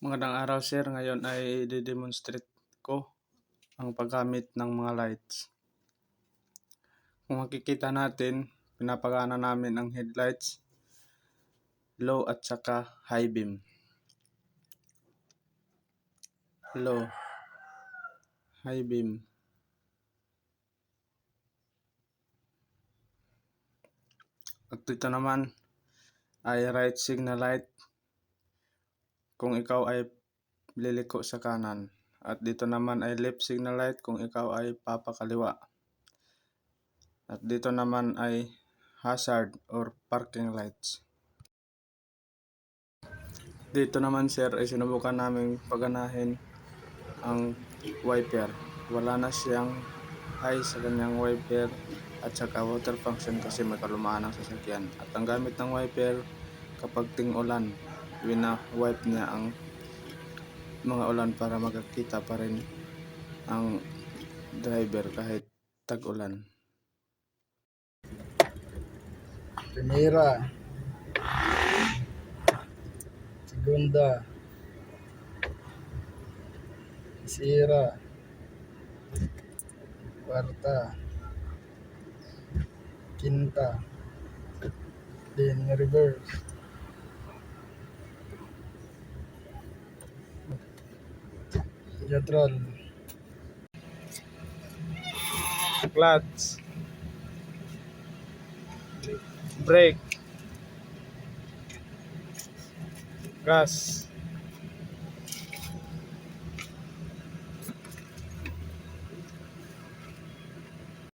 Magandang araw sir, ngayon ay i-demonstrate ko ang paggamit ng mga lights. Kung makikita natin, pinapagana namin ang headlights, low at saka high beam. Low, high beam. At dito naman ay right signal light kung ikaw ay liliko sa kanan. At dito naman ay left signal light kung ikaw ay papakaliwa. At dito naman ay hazard or parking lights. Dito naman sir ay sinubukan namin paganahin ang wiper. Wala na siyang high sa kanyang wiper at saka water function kasi may kalumaan ang sasakyan. At ang gamit ng wiper kapag ting-ulan, wina-wipe niya ang mga ulan para magkakita pa rin ang driver kahit tag-ulan. Primera, segunda, tercera, cuarta, quinta, then reverse, neutral, Clutch, brake, gas,